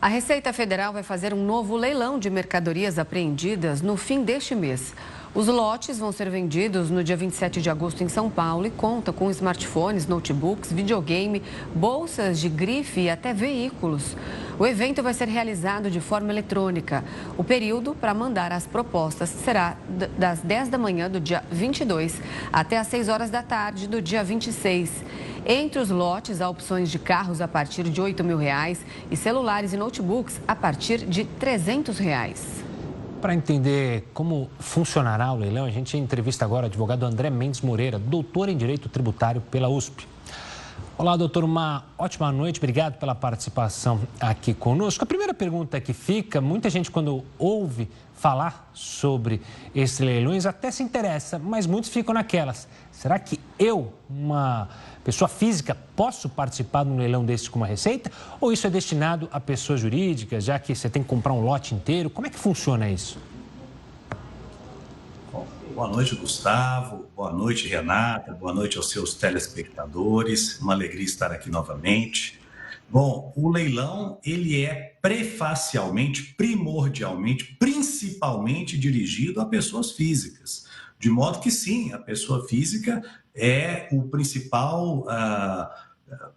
A Receita Federal vai fazer um novo leilão de mercadorias apreendidas no fim deste mês. Os lotes vão ser vendidos no dia 27 de agosto em São Paulo e conta com smartphones, notebooks, videogame, bolsas de grife e até veículos. O evento vai ser realizado de forma eletrônica. O período para mandar as propostas será das 10 da manhã do dia 22 até às 6 horas da tarde do dia 26. Entre os lotes, há opções de carros a partir de R$ 8.000 e celulares e notebooks a partir de R$ 300. Para entender como funcionará o leilão, a gente entrevista agora o advogado André Mendes Moreira, doutor em Direito Tributário pela USP. Olá, doutor, uma ótima noite, obrigado pela participação aqui conosco. A primeira pergunta que fica, muita gente quando ouve falar sobre esses leilões até se interessa, mas muitos ficam naquelas. Será que eu, uma pessoa física, posso participar de um leilão desse com uma receita? Ou isso é destinado a pessoas jurídicas, já que você tem que comprar um lote inteiro? Como é que funciona isso? Boa noite, Gustavo. Boa noite, Renata. Boa noite aos seus telespectadores. Uma alegria estar aqui novamente. Bom, o leilão, ele é prefacialmente, primordialmente, principalmente dirigido a pessoas físicas. De modo que, sim, a pessoa física é o principal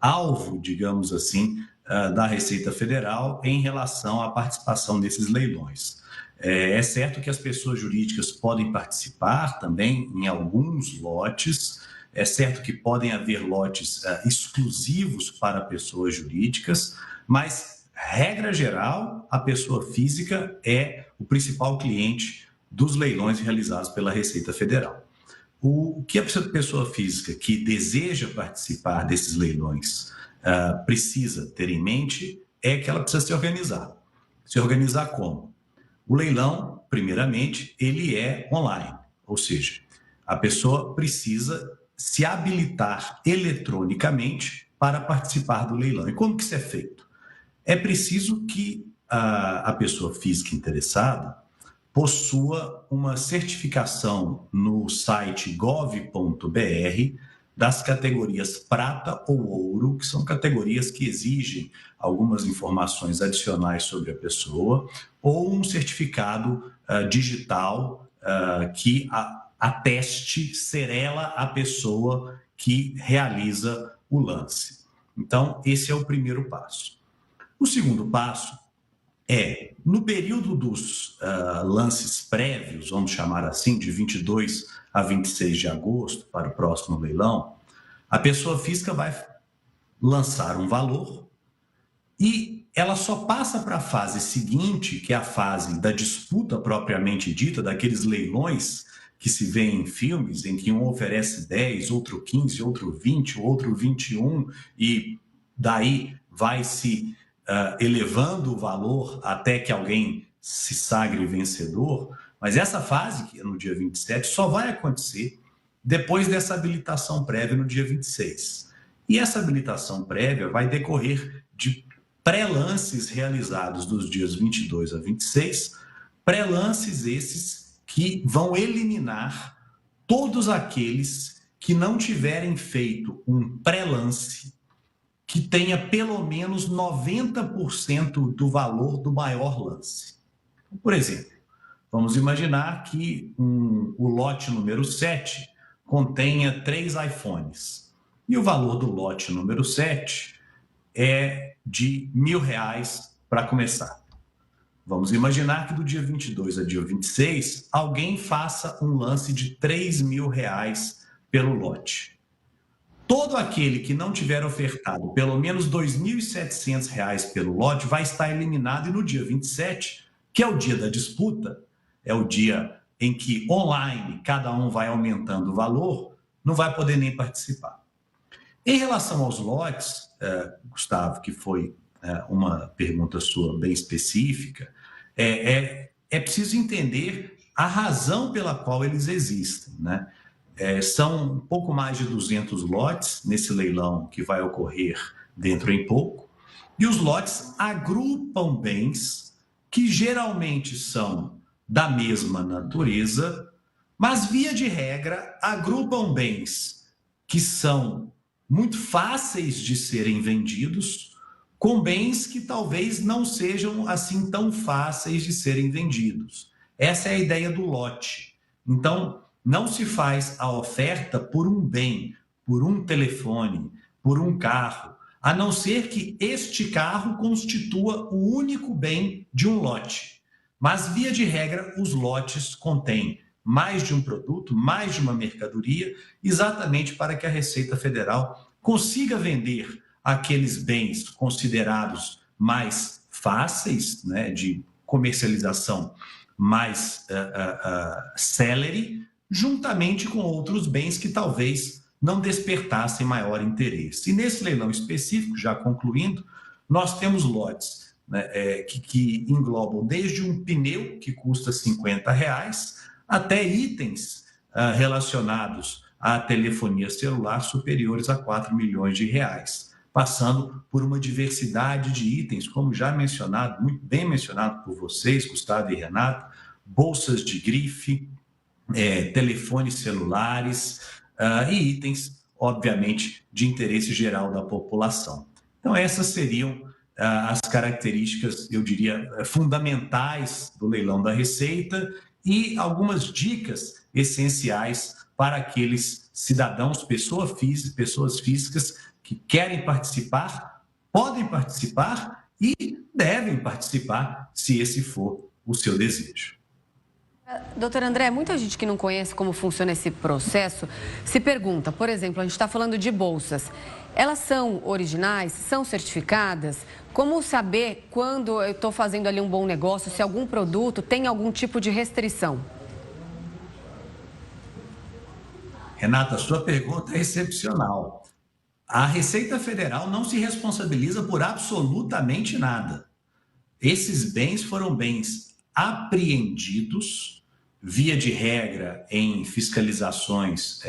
alvo, digamos assim, da Receita Federal em relação à participação nesses leilões. É certo que as pessoas jurídicas podem participar também em alguns lotes, é certo que podem haver lotes exclusivos para pessoas jurídicas, mas, regra geral, a pessoa física é o principal cliente dos leilões realizados pela Receita Federal. O que a pessoa física que deseja participar desses leilões precisa ter em mente é que ela precisa se organizar. Se organizar como? O leilão, primeiramente, ele é online, ou seja, a pessoa precisa se habilitar eletronicamente para participar do leilão. E como que isso é feito? É preciso que a pessoa física interessada possua uma certificação no site gov.br das categorias prata ou ouro, que são categorias que exigem algumas informações adicionais sobre a pessoa, ou um certificado digital que ateste ser ela a pessoa que realiza o lance. Então, esse é o primeiro passo. O segundo passo é, no período dos lances prévios, vamos chamar assim, de 22 a 26 de agosto, para o próximo leilão, a pessoa física vai lançar um valor e ela só passa para a fase seguinte, que é a fase da disputa propriamente dita, daqueles leilões que se vê em filmes, em que um oferece 10, outro 15, outro 20, outro 21, e daí vai se elevando o valor até que alguém se sagre vencedor. Mas essa fase, que é no dia 27, só vai acontecer depois dessa habilitação prévia no dia 26. E essa habilitação prévia vai decorrer de pré-lances realizados dos dias 22 a 26, pré-lances esses que vão eliminar todos aqueles que não tiverem feito um pré-lance que tenha pelo menos 90% do valor do maior lance. Por exemplo, vamos imaginar que o lote número 7 contenha 3 iPhones. E o valor do lote número 7 é de R$1.000 para começar. Vamos imaginar que do dia 22 a dia 26, alguém faça um lance de R$3.000 pelo lote. Todo aquele que não tiver ofertado pelo menos R$2.700 pelo lote vai estar eliminado, e no dia 27, que é o dia da disputa, é o dia em que online cada um vai aumentando o valor, não vai poder nem participar. Em relação aos lotes, Gustavo, que foi uma pergunta sua bem específica, é preciso entender a razão pela qual eles existem, né? São um pouco mais de 200 lotes nesse leilão que vai ocorrer dentro em pouco, e os lotes agrupam bens que geralmente são da mesma natureza, mas, via de regra, agrupam bens que são muito fáceis de serem vendidos, com bens que talvez não sejam assim tão fáceis de serem vendidos. Essa é a ideia do lote. Então, não se faz a oferta por um bem, por um telefone, por um carro, a não ser que este carro constitua o único bem de um lote. Mas, via de regra, os lotes contêm mais de um produto, mais de uma mercadoria, exatamente para que a Receita Federal consiga vender aqueles bens considerados mais fáceis, né, de comercialização mais célere, juntamente com outros bens que talvez não despertassem maior interesse. E nesse leilão específico, já concluindo, nós temos lotes, né, que englobam desde um pneu que custa R$50 até itens relacionados à telefonia celular superiores a R$4 milhões, passando por uma diversidade de itens, como já mencionado, muito bem mencionado por vocês, Gustavo e Renato, bolsas de grife, telefones celulares e itens, obviamente, de interesse geral da população. Então, essas seriam as características, eu diria, fundamentais do leilão da Receita e algumas dicas essenciais para aqueles cidadãos, pessoas físicas que querem participar, podem participar e devem participar, se esse for o seu desejo. Doutor André, muita gente que não conhece como funciona esse processo se pergunta, por exemplo, a gente está falando de bolsas. Elas são originais? São certificadas? Como saber quando eu estou fazendo ali um bom negócio, se algum produto tem algum tipo de restrição? Renata, sua pergunta é excepcional. A Receita Federal não se responsabiliza por absolutamente nada. Esses bens foram bens apreendidos, via de regra, em fiscalizações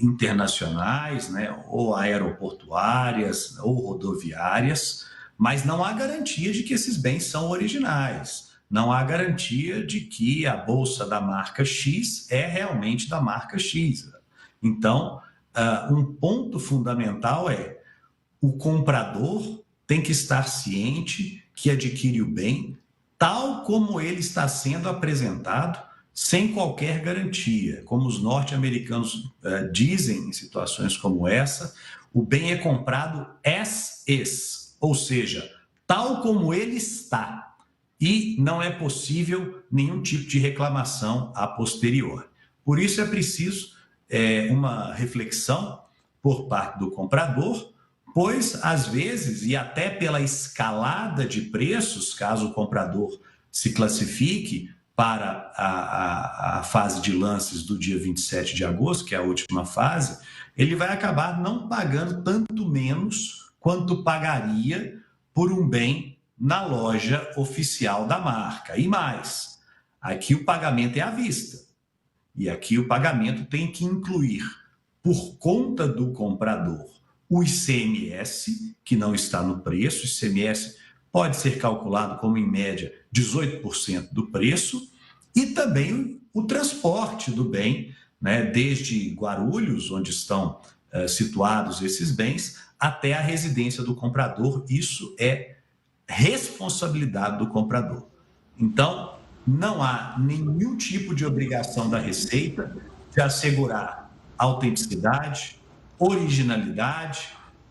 internacionais, né, ou aeroportuárias ou rodoviárias, mas não há garantia de que esses bens são originais. Não há garantia de que a bolsa da marca X é realmente da marca X. Então, um ponto fundamental é o comprador tem que estar ciente que adquire o bem tal como ele está sendo apresentado, sem qualquer garantia. Como os norte-americanos dizem em situações como essa, o bem é comprado as is, ou seja, tal como ele está, e não é possível nenhum tipo de reclamação a posterior. Por isso é preciso uma reflexão por parte do comprador, pois, às vezes, e até pela escalada de preços, caso o comprador se classifique para a fase de lances do dia 27 de agosto, que é a última fase, ele vai acabar não pagando tanto menos quanto pagaria por um bem na loja oficial da marca. E mais, aqui o pagamento é à vista. E aqui o pagamento tem que incluir, por conta do comprador, o ICMS, que não está no preço. O ICMS pode ser calculado como, em média, 18% do preço, e também o transporte do bem, né, desde Guarulhos, onde estão situados esses bens, até a residência do comprador. Isso é responsabilidade do comprador. Então, não há nenhum tipo de obrigação da Receita de assegurar autenticidade, originalidade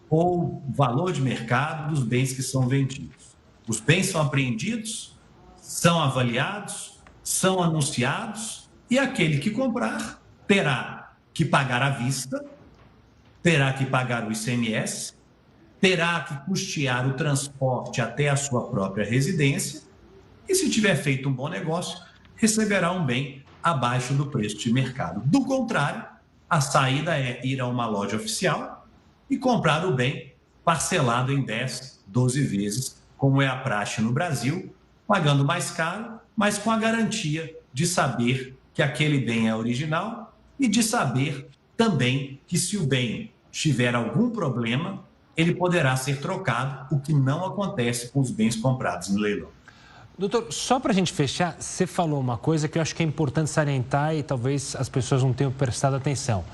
ou valor de mercado dos bens que são vendidos. Os bens são apreendidos, são avaliados, são anunciados, e aquele que comprar terá que pagar à vista, terá que pagar o ICMS, terá que custear o transporte até a sua própria residência e, se tiver feito um bom negócio, receberá um bem abaixo do preço de mercado. Do contrário, a saída é ir a uma loja oficial e comprar o bem parcelado em 10, 12 vezes, como é a praxe no Brasil, pagando mais caro, mas com a garantia de saber que aquele bem é original e de saber também que, se o bem tiver algum problema, ele poderá ser trocado, o que não acontece com os bens comprados no leilão. Doutor, só para a gente fechar, você falou uma coisa que eu acho que é importante salientar e talvez as pessoas não tenham prestado atenção.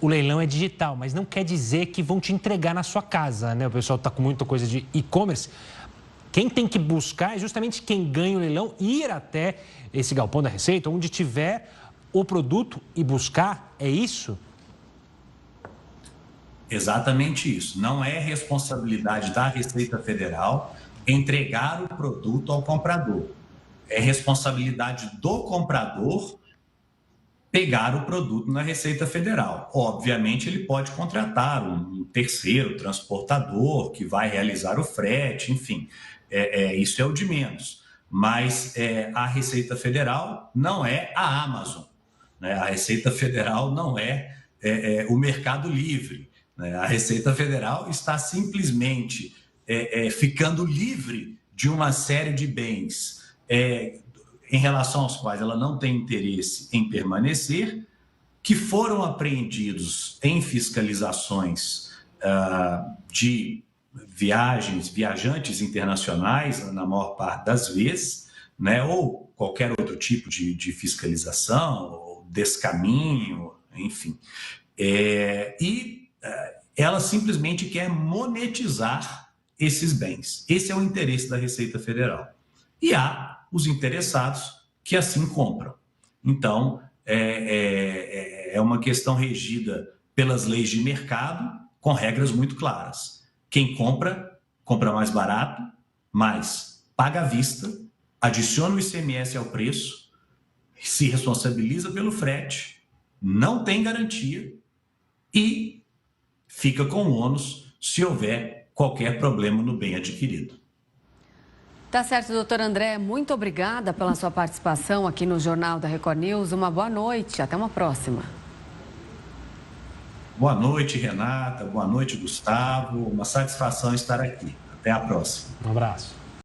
o leilão é digital, mas não quer dizer que vão te entregar na sua casa, né? O pessoal está com muita coisa de e-commerce. Quem tem que buscar é justamente quem ganha o leilão, ir até esse galpão da Receita, onde tiver o produto e buscar, é isso? Exatamente isso. Não é responsabilidade da Receita Federal entregar o produto ao comprador. É responsabilidade do comprador pegar o produto na Receita Federal. Obviamente, ele pode contratar um terceiro transportador que vai realizar o frete, enfim, isso é o de menos. Mas a Receita Federal não é a Amazon, né? A Receita Federal não é o Mercado Livre, né? A Receita Federal está simplesmente ficando livre de uma série de bens em relação aos quais ela não tem interesse em permanecer, que foram apreendidos em fiscalizações de viajantes internacionais, na maior parte das vezes, né, ou qualquer outro tipo de fiscalização, ou descaminho, enfim. Ela simplesmente quer monetizar esses bens. Esse é o interesse da Receita Federal. E há os interessados que assim compram. Então, é uma questão regida pelas leis de mercado, com regras muito claras. Quem compra, compra mais barato, mas paga à vista, adiciona o ICMS ao preço, se responsabiliza pelo frete, não tem garantia e fica com o ônus se houver qualquer problema no bem adquirido. Tá certo, doutor André. Muito obrigada pela sua participação aqui no Jornal da Record News. Uma boa noite. Até uma próxima. Boa noite, Renata. Boa noite, Gustavo. Uma satisfação estar aqui. Até a próxima. Um abraço.